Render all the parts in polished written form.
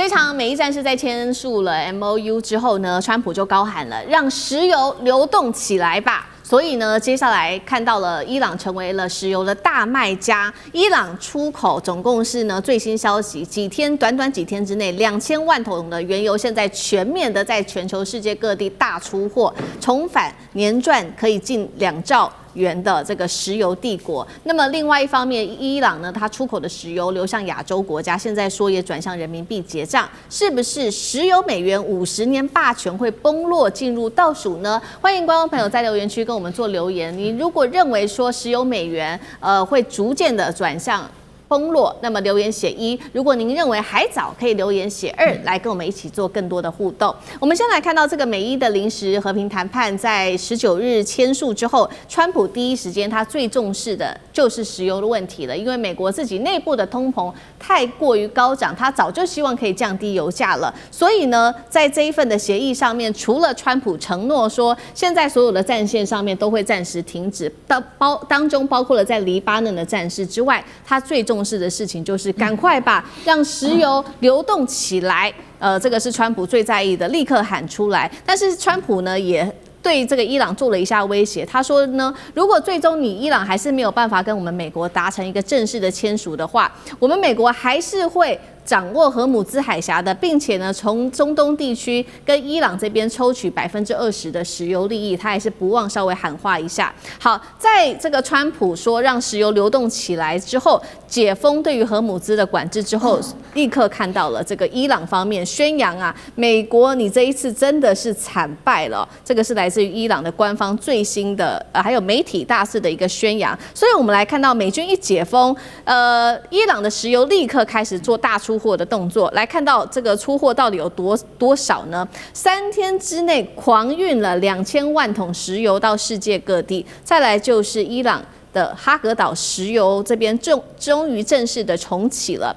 這場美伊戰事在簽署了 MOU 之後呢，川普就高喊了讓石油流動起來吧。所以呢，接下來看到了伊朗成為了石油的大賣家。伊朗出口总共是呢，最新消息，短短幾天之內，2000萬桶的原油现在全面的在全球世界各地大出貨，重返年賺可以近2兆元的這個石油帝國。那麼另外一方面，伊朗呢，它出口的石油流向亞洲國家，現在說也轉向人民幣結賬，是不是石油美元50年霸權會崩落，進入倒數呢？歡迎觀眾朋友在留言區跟我們做留言。你如果認為說石油美元會逐漸的轉向崩落，那麼留言寫1；如果您認為還早，可以留言寫2，來跟我們一起做更多的互動。我們先來看到這個美伊的臨時和平談判，在19日簽署之後，川普第一時間他最重視的就是石油的問題了，因為美國自己內部的通膨太過於高漲，他早就希望可以降低油價了。所以呢，在這一份的協議上面，除了川普承諾說現在所有的戰線上面都會暫時停止，當中包括了在黎巴嫩的戰事之外，他最重視的事情就是趕快把讓石油流動起來，這個是川普最在意的，立刻喊出來。但是川普呢也对这個伊朗做了一下威脅，他說呢，如果最終你伊朗還是沒有辦法跟我們美國達成一個正式的簽署的話，我們美國還是會掌握荷姆茲海峽的，並且呢，從中東地區跟伊朗這邊抽取20%的石油利益，他還是不忘稍微喊話一下。好，在這個川普說讓石油流動起來之後，解封對於荷姆茲的管制之後，立刻看到了這個伊朗方面宣揚啊，美國你這一次真的是慘敗了。這個是來自於伊朗的官方最新的還有媒體大肆的一個宣揚。所以我們來看到美軍一解封，伊朗的石油立刻開始做大出貨的動作。來看到這個出貨到底有多少呢？3天之內狂運了2000萬桶石油到世界各地。再來就是伊朗的哈格島石油這邊終於正式的重啟了。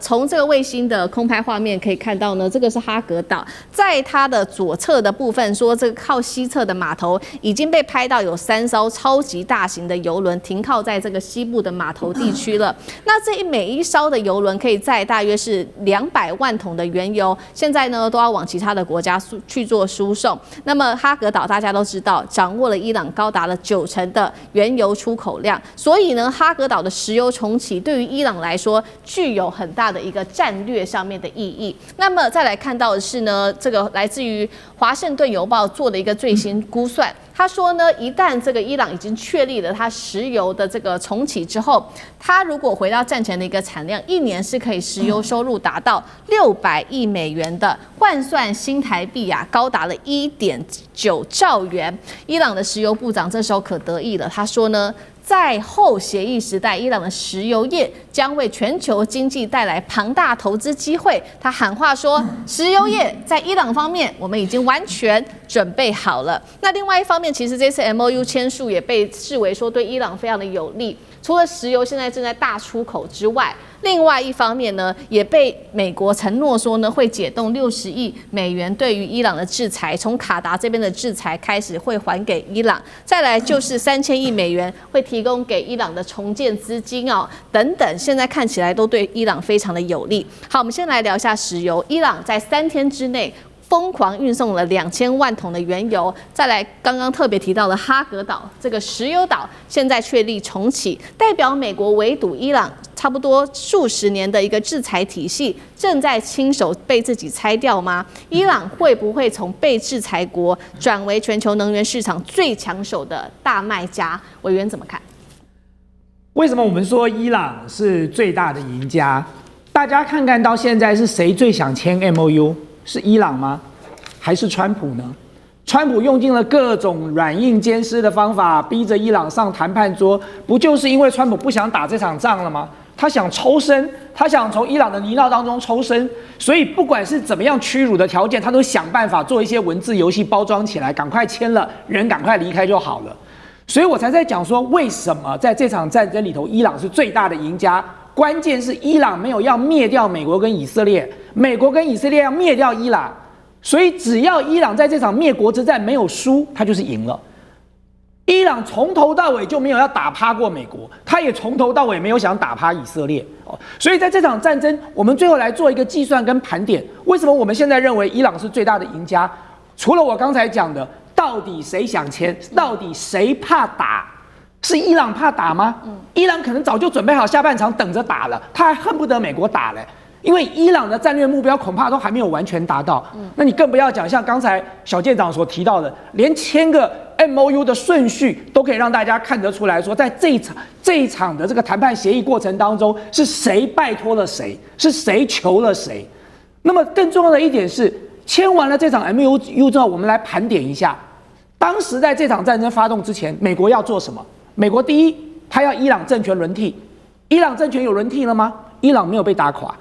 從這個衛星的空拍畫面可以看到呢，這個是哈格島，在它的左側的部分說，這個靠西側的碼頭已經被拍到有3艘超級大型的郵輪停靠在這個西部的碼頭地區了。那每一艘的郵輪可以載大約是200萬桶的原油，現在呢都要往其他的國家去做輸送。那麼哈格島大家都知道，掌握了伊朗高達了90%的原油出口量，所以呢，哈格島的石油重啟對於伊朗來說具有很大的一個戰略上面的意義。那麼再來看到的是呢，這個來自於華盛頓郵報做的一個最新估算，他說呢，一旦這個伊朗已經確立了它石油的這個重啟之後，它如果回到戰前的一個產量，一年是可以石油收入達到600億美元的，換算新台幣啊，高達了1.9兆元。伊朗的石油部長這時候可得意了，他說呢，在後協議時代，伊朗的石油業將為全球經濟帶來龐大投資機會。他喊話說，石油業在伊朗方面，我們已經完全準備好了。那另外一方面，其實這次 MOU 簽署也被視為說對伊朗非常的有利。除了石油現在正在大出口之外，另外一方面呢，也被美國承諾說呢，會解凍60億美元對於伊朗的制裁，從卡達這邊的制裁開始會還給伊朗。再來就是3000億美元會提供給伊朗的重建資金哦，等等，現在看起來都對伊朗非常的有利。好，我們先來聊一下石油。伊朗在3天之內瘋狂運送了2000萬桶的原油。再來，剛剛特別提到的哈格島這個石油島，現在確立重啟，代表美國圍堵伊朗差不多數十年的一個制裁體系正在親手被自己拆掉嗎？伊朗會不會從被制裁國轉為全球能源市場最搶手的大賣家？委員怎麼看？為什麼我們說伊朗是最大的贏家？大家看看到現在是誰最想簽 MOU？ 是伊朗嗎？還是川普呢？川普用盡了各種軟硬兼施的方法，逼着伊朗上談判桌，不就是因為川普不想打這場仗了嗎？他想抽身，他想從伊朗的泥淖當中抽身，所以不管是怎麼樣屈辱的條件，他都想辦法做一些文字遊戲包裝起來，趕快簽了，人趕快離開就好了。所以我才在講說，為什麼在這場戰爭裡頭，伊朗是最大的贏家。關鍵是伊朗沒有要滅掉美國跟以色列，美國跟以色列要滅掉伊朗，所以只要伊朗在這場滅國之戰沒有輸，他就是贏了。伊朗從頭到尾就沒有要打趴過美國，他也從頭到尾沒有想打趴以色列哦。所以在這場戰爭，我們最後來做一個計算跟盤點，為什麼我們現在認為伊朗是最大的贏家？除了我剛才講的，到底誰想簽，到底誰怕打？是伊朗怕打嗎？伊朗可能早就準備好下半場等着打了，他還恨不得美國打嘞。因為伊朗的戰略目標恐怕都還沒有完全達到，那你更不要講像剛才小艦長所提到的，連簽個 MOU 的順序都可以讓大家看得出來說，在這一場的這個談判協議過程當中，是誰拜托了誰，是誰求了誰。那麼更重要的一點是，簽完了這場 MOU 之後，我們來盤點一下，當時在這場戰爭發動之前，美國要做什麼？美國第一，他要伊朗政權輪替，伊朗政權有輪替了嗎？伊朗沒有被打垮。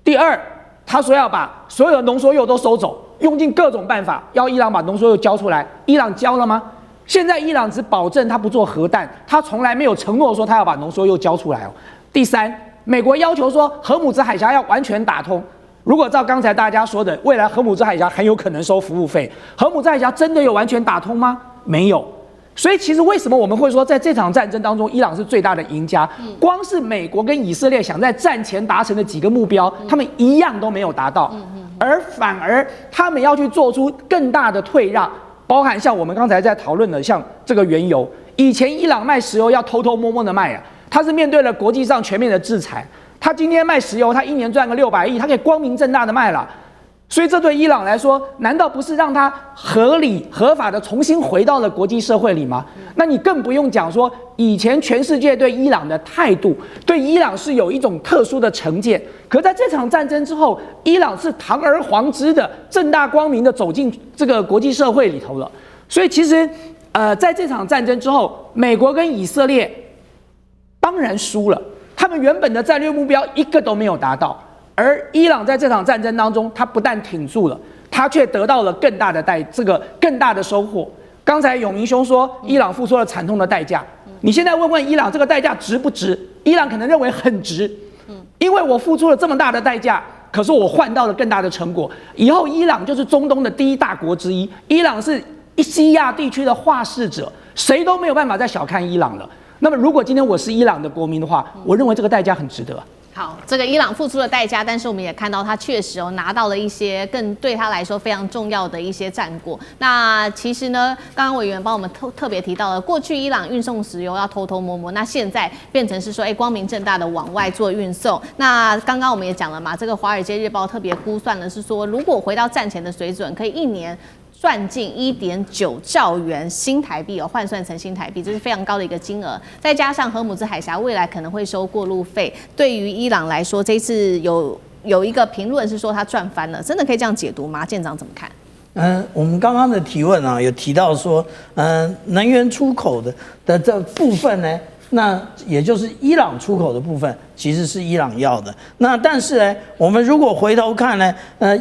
第二，他說要把所有的濃縮鈾都收走，用盡各種辦法要伊朗把濃縮鈾交出來。伊朗交了嗎？現在伊朗只保證他不做核彈，他從來沒有承諾說他要把濃縮鈾交出來哦。第三，美國要求說荷姆茲海峽要完全打通。如果照剛才大家說的，未來荷姆茲海峽很有可能收服務費，荷姆茲海峽真的有完全打通嗎？沒有。所以其實為什麼我們會說在這場戰爭當中，伊朗是最大的贏家？光是美國跟以色列想在戰前達成的幾個目標，他們一樣都沒有達到，而反而他們要去做出更大的退讓，包含像我們剛才在討論的，像這個原油，以前伊朗賣石油要偷偷摸摸的賣啊，他是面對了國際上全面的制裁，他今天賣石油，他一年賺個600億，他可以光明正大的賣了。所以這對伊朗來說，難道不是讓他合理合法的重新回到了國際社會裡嗎？那你更不用講說，以前全世界對伊朗的態度，對伊朗是有一種特殊的成見。可在這場戰爭之後，伊朗是堂而皇之的、正大光明的走進這個國際社會裡頭了。所以其實，在這場戰爭之後，美國跟以色列當然輸了，他們原本的戰略目標一個都沒有達到。而伊朗在這場戰爭當中，他不但挺住了，他卻得到了更大的收穫。剛才永明兄說，伊朗付出了慘痛的代價。你現在問問伊朗，這個代價值不值？伊朗可能認為很值，因為我付出了這麼大的代價，可是我換到了更大的成果。以後伊朗就是中東的第一大國之一，伊朗是西亞地區的話事者，誰都沒有辦法再小看伊朗了。那麼，如果今天我是伊朗的國民的話，我認為這個代價很值得。好，這個伊朗付出了代價，但是我們也看到他確實拿到了一些更對他來說非常重要的一些戰果。那其實呢，剛剛委員幫我們特別提到了，過去伊朗運送石油要偷偷摸摸，那現在變成是說，光明正大的往外做運送。那剛剛我們也講了嘛，這個《華爾街日報》特別估算的是說，如果回到戰前的水準，可以一年賺進1.9兆元新台幣哦，換算成新台幣，這是非常高的一個金額。再加上荷姆茲海峽未來可能會收過路費，對於伊朗來說，這一次有一個評論是說他賺翻了，真的可以這樣解讀嗎？艦長怎麼看？我們剛剛的提問啊，有提到說，能源出口的這部分呢，那也就是伊朗出口的部分，其實是伊朗要的。那但是呢，我們如果回頭看呢，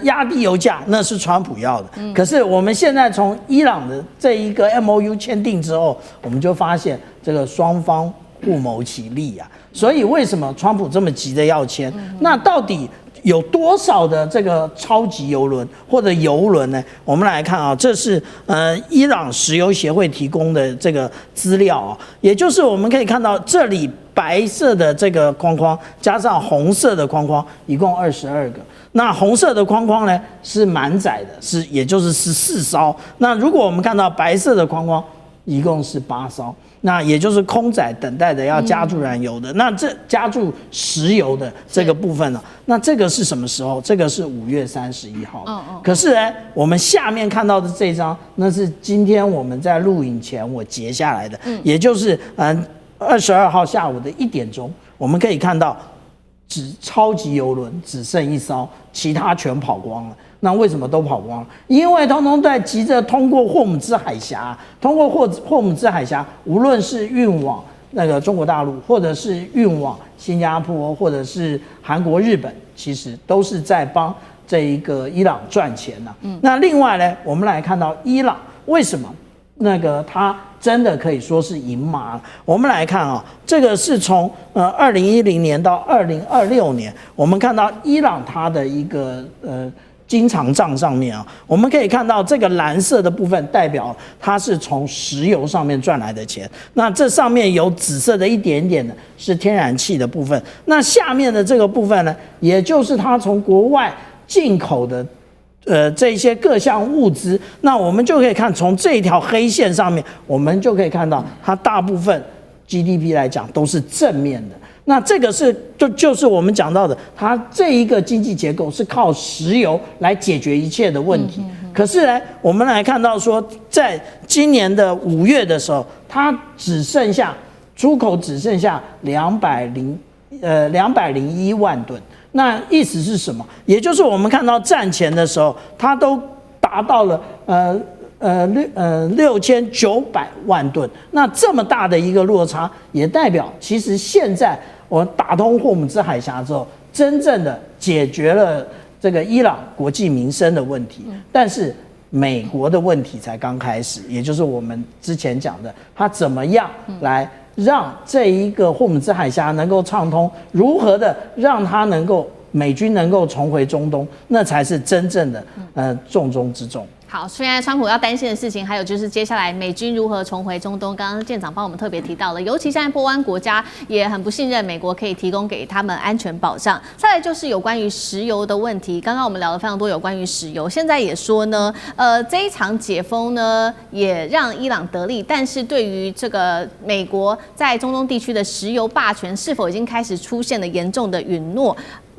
壓低油價那是川普要的。可是我們現在從伊朗的這一個 MOU 簽訂之後，我們就發現這個雙方互謀其利啊。所以為什麼川普這麼急的要簽？那到底有多少的這個超級油輪或者油輪呢？我們來看啊，這是伊朗石油協會提供的這個資料啊，也就是我們可以看到這裡白色的這個框框加上紅色的框框，一共22個。那紅色的框框呢是滿載的，也就是14艘。那如果我們看到白色的框框，一共是8艘。那也就是空載等待的要加注燃油的，那這加注石油的這個部分呢？那這個是什麼時候？這個是5月31號。可是呢，我們下面看到的這張，那是今天我們在錄影前我截下來的，也就是22號下午的1點鐘，我們可以看到，超級油輪只剩1艘，其他全跑光了。那為什麼都跑光了？因為通通在急着通過霍姆茲海峽，通過霍姆茲海峽，無論是運往那個中國大陸，或者是運往新加坡，或者是韓國、日本，其實都是在幫這一個伊朗賺錢呢。那另外呢，我們來看到伊朗為什麼那個它真的可以說是贏麻？我們來看啊，這個是從2010年到2026年，我們看到伊朗它的一個經常賬上面啊，我們可以看到這個藍色的部分代表它是從石油上面賺來的錢，那這上面有紫色的一點點的是天然氣的部分，那下面的這個部分呢，也就是它從國外進口的這些各項物資，那我們就可以看從這條黑線上面，我們就可以看到它大部分 GDP 來講都是正面的。那這個就是我們講到的，它這一個經濟結構是靠石油來解決一切的問題。可是呢，我們來看到說，在今年的5月的時候，它出口只剩下201萬噸。那意思是什麼？也就是我們看到戰前的時候，它都達到了6900萬噸。那這麼大的一個落差，也代表其實現在我打通霍姆茲海峽之後，真正的解決了這個伊朗國計民生的問題，但是美國的問題才剛開始，也就是我們之前講的，它怎麼樣來讓這一個霍姆茲海峽能夠暢通，如何的讓它美軍能夠重回中東，那才是真正的重中之重。好，现在川普要担心的事情，还有就是接下来美軍如何重回中東。剛剛艦長幫我們特別提到了，尤其現在波灣國家也很不信任美國可以提供給他們安全保障。再來就是有關於石油的問題，剛剛我們聊了非常多有關於石油，現在也說呢，這一場解封呢也讓伊朗得利，但是對於這個美國在中東地區的石油霸權是否已經開始出現了嚴重的允諾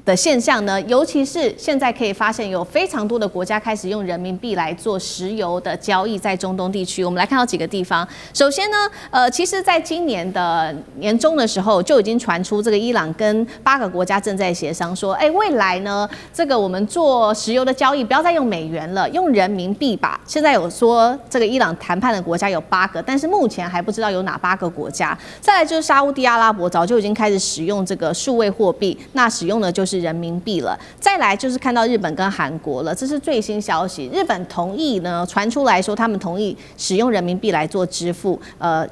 的現象呢？尤其是現在可以發現有非常多的國家開始用人民幣來做石油的交易，在中東地區，我們來看到幾個地方。首先呢，其實在今年的年中的時候就已經傳出這個伊朗跟8個國家正在協商說，未來呢，這個我們做石油的交易不要再用美元了，用人民幣吧。現在有說這個伊朗談判的國家有8個，但是目前還不知道有哪8個國家。再來就是沙烏地阿拉伯早就已經開始使用這個數位貨幣，那使用的就是人民幣了。再來就是看到日本跟韓國了，這是最新消息。日本同意呢，傳出來說他們同意使用人民幣來做支付，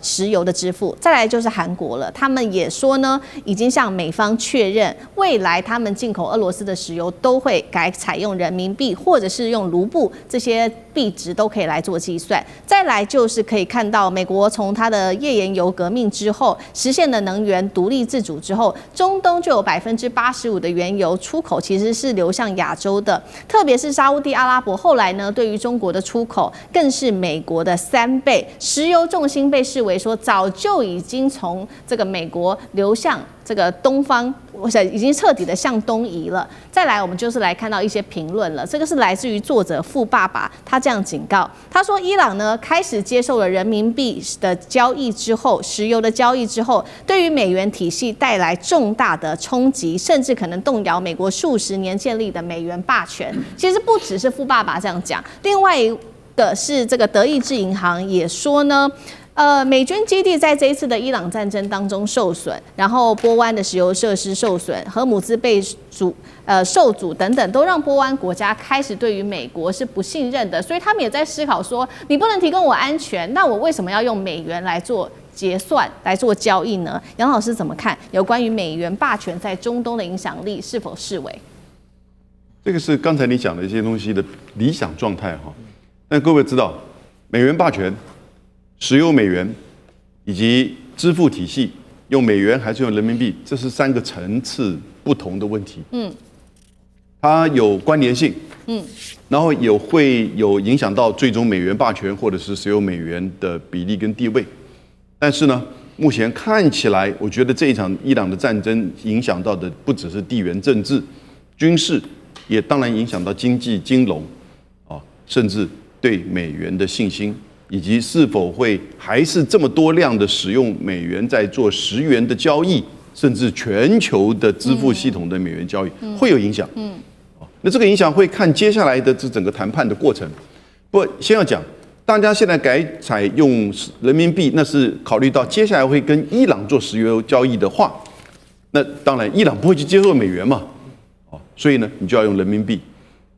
石油的支付。再來就是韓國了，他們也說呢，已經向美方確認，未來他們進口俄羅斯的石油都會改採用人民幣，或者是用盧布，這些幣值都可以來做計算。再來就是可以看到，美國從它的頁岩油革命之後，實現了能源獨立自主之後，中東就有85%的原油出口其實是流向亞洲的，特別是沙烏地阿拉伯後來呢，對於中國的出口更是美國的3倍，石油重心被視為說早就已經從這個美國流向這個東方，我想已經徹底的向東移了。再來，我們就是來看到一些評論了，這個是來自於作者富爸爸，他這樣警告，他說伊朗呢開始接受了人民幣的交易之後，石油的交易之後，對於美元體系帶來重大的衝擊，甚至可能動搖美國數十年建立的美元霸權。其實不只是富爸爸這樣講，另外一個是這個德意志銀行也說呢，美軍基地在這一次的伊朗戰爭當中受損，然後波灣的石油設施受損，荷姆茲被受阻等等，都讓波灣國家開始對於美國是不信任的，所以他們也在思考說，你不能提供我安全，那我為什麼要用美元來做結算來做交易呢？楊老師怎麼看有關於美元霸權在中東的影響力是否式微？這個是剛才你講的一些東西的理想狀態哈，但各位知道，美元霸權、石油美元以及支付體系用美元還是用人民幣，這是3個層次不同的問題。它有關聯性。然後也會有影響到最終美元霸權或者是石油美元的比例跟地位。但是呢，目前看起來，我覺得這一場伊朗的戰爭影響到的不只是地緣政治、軍事，也當然影響到經濟、金融，甚至對美元的信心，以及是否會還是這麼多量的使用美元在做10元的交易，甚至全球的支付系統的美元交易，會有影響。那這個影響會看接下來的這整個談判的過程。不過先要講，大家現在改採用人民幣，那是考慮到接下來會跟伊朗做石油交易的話，那當然伊朗不會去接受美元嘛，所以呢，你就要用人民幣。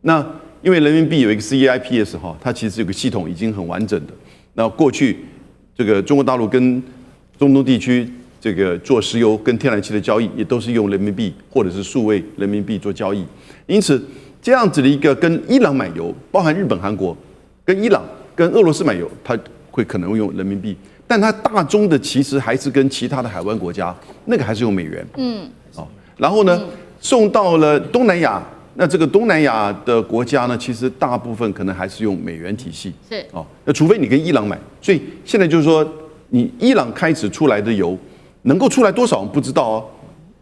那因為人民幣有一個 CEIPS 哈，它其實有個系統已經很完整的。那過去這個中國大陸跟中東地區這個做石油跟天然氣的交易，也都是用人民幣或者是數位人民幣做交易。因此，這樣子的一個跟伊朗買油，包含日本、韓國，跟伊朗、跟俄羅斯買油，它會可能會用人民幣，但它大宗的其實還是跟其他的海灣國家，那個還是用美元。然後呢，送到了東南亞，那這個東南亞的國家呢，其實大部分可能還是用美元體系。是那除非你跟伊朗買，所以現在就是說，你伊朗開始出來的油能夠出來多少，我們不知道哦，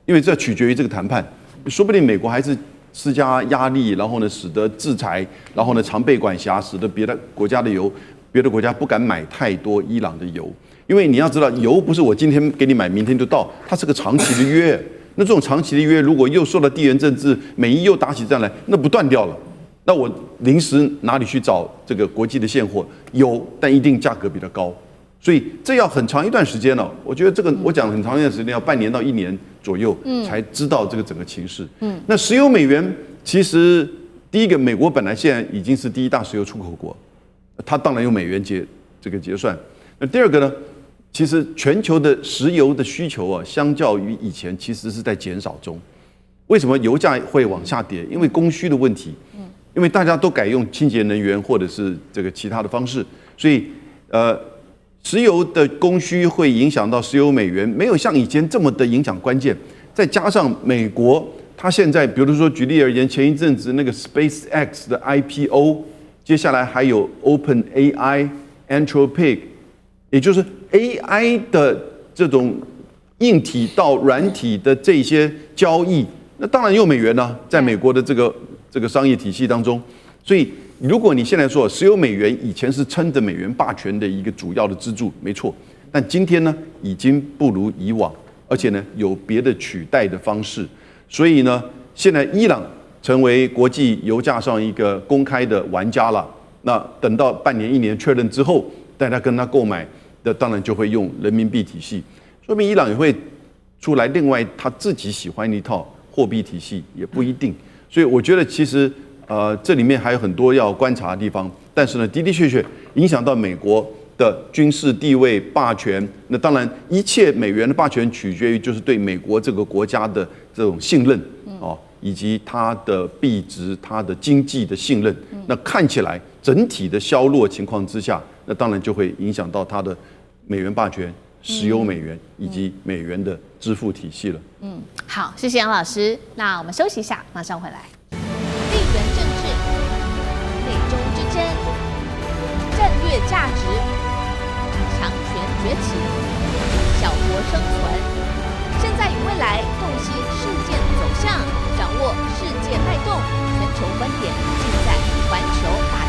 因為這取決於這個談判，說不定美國還是施加壓力，然後呢，使得制裁，然後呢，常備管轄，使得別的國家的油，別的國家不敢買太多伊朗的油，因為你要知道，油不是我今天給你買，明天就到，它是個長期的約。那這種長期的約，如果又受到地緣政治，美伊又打起仗來，那不斷掉了。那我臨時哪裡去找這個國際的現貨？有，但一定價格比較高，所以這要很長一段時間了。我覺得這個我講很長一段時間，要半年到1年左右，才知道這個整個情勢。那石油美元，其實第一個，美國本來現在已經是第1大石油出口國，它當然用美元結算。那第二個呢？其實全球的石油的需求啊，相較於以前其實是在減少中。為什麼油價會往下跌？因為供需的問題。因為大家都改用清潔能源或者是這個其他的方式，所以石油的供需會影響到石油美元，沒有像以前這麼的影響關鍵。再加上美國，它現在比如說舉例而言，前一陣子那個 SpaceX 的 IPO， 接下來還有 OpenAI、Anthropic。也就是 AI 的這種硬體到軟體的這些交易，那當然用美元呢，在美國的這個商業體系當中，所以如果你現在說石油美元以前是撐着美元霸權的一個主要的支柱，沒錯，但今天呢已經不如以往，而且呢有別的取代的方式，所以呢現在伊朗成為國際油價上一個公開的玩家了。那等到半年1年確認之後，大家跟他購買。那當然就會用人民幣體系，說明伊朗也會出來另外他自己喜歡的一套貨幣體系，也不一定。所以我覺得其實這裡面還有很多要觀察的地方，但是呢的確影響到美國的軍事地位霸權。那當然一切美元的霸權取決於就是對美國這個國家的這種信任以及它的幣值、它的經濟的信任。那看起來整體的削弱情況之下，那當然就會影響到它的美元霸權、石油美元以及美元的支付體系了。好，謝謝楊老師。那我們休息一下，馬上回來。地緣政治、美中之爭、戰略價值、強權崛起、小國生存，現在與未來洞悉事件走向，掌握世界脈動，全球觀點盡在環球大